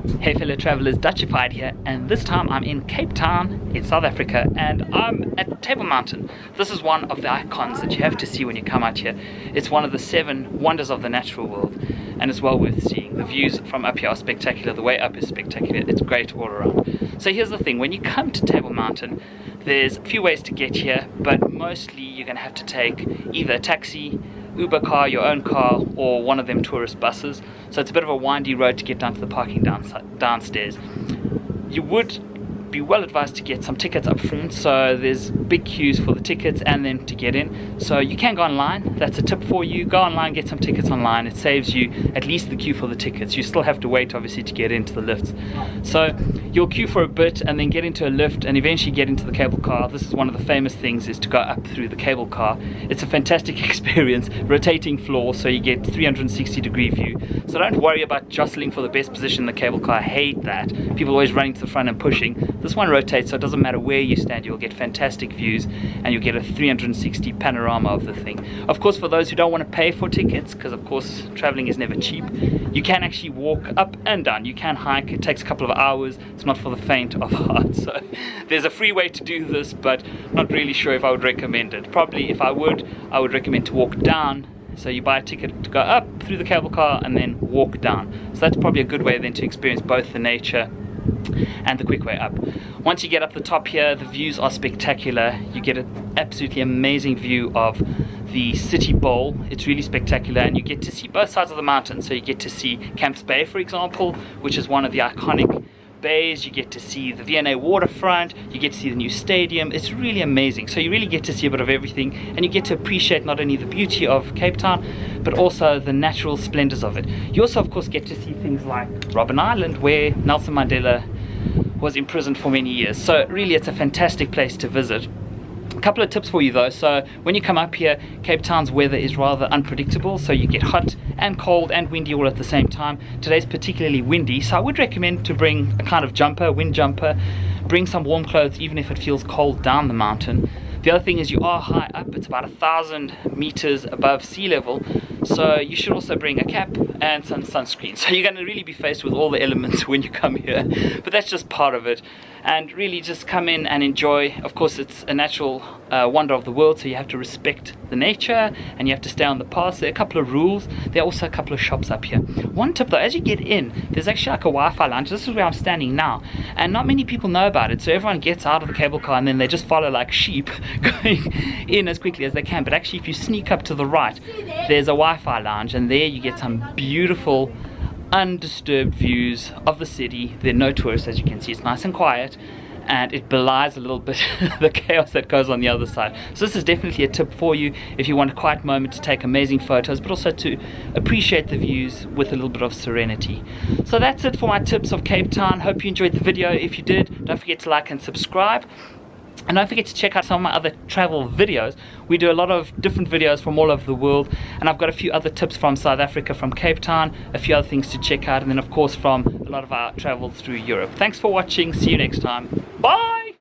Hey fellow travelers, Dutchified here, and this time I'm in Cape Town in South Africa, and I'm at Table Mountain. This is one of the icons that you have to see when you come out here. It's one of the 7 wonders of the natural world, and it's well worth seeing. The views from up here are spectacular, the way up is spectacular, it's great all around. So here's the thing, when you come to Table Mountain, there's a few ways to get here, but mostly you're going to have to take either a taxi, Uber car, your own car, or one of them tourist buses. So it's a bit of a windy road to get down to the parking downstairs. You would be well advised to get some tickets up front, so there's big queues for the tickets and then to get in. So you can go online, that's a tip for you. Go online, get some tickets online. It saves you at least the queue for the tickets. You still have to wait obviously to get into the lifts. So you'll queue for a bit and then get into a lift and eventually get into the cable car. This is one of the famous things, is to go up through the cable car. It's a fantastic experience, rotating floor, so you get 360-degree view. So don't worry about jostling for the best position in the cable car. I hate that. People always running to the front and pushing. This one rotates, so it doesn't matter where you stand, you'll get fantastic views and you'll get a 360 panorama of the thing. Of course, for those who don't want to pay for tickets, because of course traveling is never cheap, you can actually walk up and down. You can hike, it takes a couple of hours. It's not for the faint of heart. So there's a free way to do this, but not really sure if I would recommend it. Probably if I would recommend to walk down. So you buy a ticket to go up through the cable car and then walk down. So that's probably a good way then to experience both the nature and the quick way up. Once you get up the top here, the views are spectacular. You get an absolutely amazing view of the city bowl. It's really spectacular, and you get to see both sides of the mountain. So you get to see Camps Bay, for example, which is one of the iconic bays. You get to see the V&A waterfront, you get to see the new stadium. It's really amazing. So you really get to see a bit of everything, and you get to appreciate not only the beauty of Cape Town but also the natural splendors of it. You also of course get to see things like Robben Island, where Nelson Mandela was imprisoned for many years. So really it's a fantastic place to visit. A couple of tips for you though. So when you come up here, Cape Town's weather is rather unpredictable, so you get hot and cold and windy all at the same time. Today's particularly windy, so I would recommend to bring a kind of jumper, wind jumper. Bring some warm clothes even if it feels cold down the mountain. The other thing is you are high up, it's about 1,000 meters above sea level, so you should also bring a cap and some sunscreen. So you're going to really be faced with all the elements when you come here, but that's just part of it. And really just come in and enjoy. Of course it's a natural wonder of the world, so you have to respect the nature and you have to stay on the paths. There are a couple of rules. There are also a couple of shops up here. One tip though, as you get in, there's actually like a Wi-Fi lounge. This is where I'm standing now, and not many people know about it, so everyone gets out of the cable car and then they just follow like sheep going in as quickly as they can. But actually if you sneak up to the right, there's a Wi-Fi lounge, and there you get some beautiful undisturbed views of the city. There are no tourists, as you can see. It's nice and quiet, and it belies a little bit the chaos that goes on the other side. So this is definitely a tip for you if you want a quiet moment to take amazing photos, but also to appreciate the views with a little bit of serenity. So that's it for my tips of Cape Town. Hope you enjoyed the video. If you did, don't forget to like and subscribe. And don't forget to check out some of my other travel videos. We do a lot of different videos from all over the world, and I've got a few other tips from South Africa, from Cape Town, a few other things to check out, and then of course from a lot of our travels through Europe. Thanks for watching. See you next time. Bye!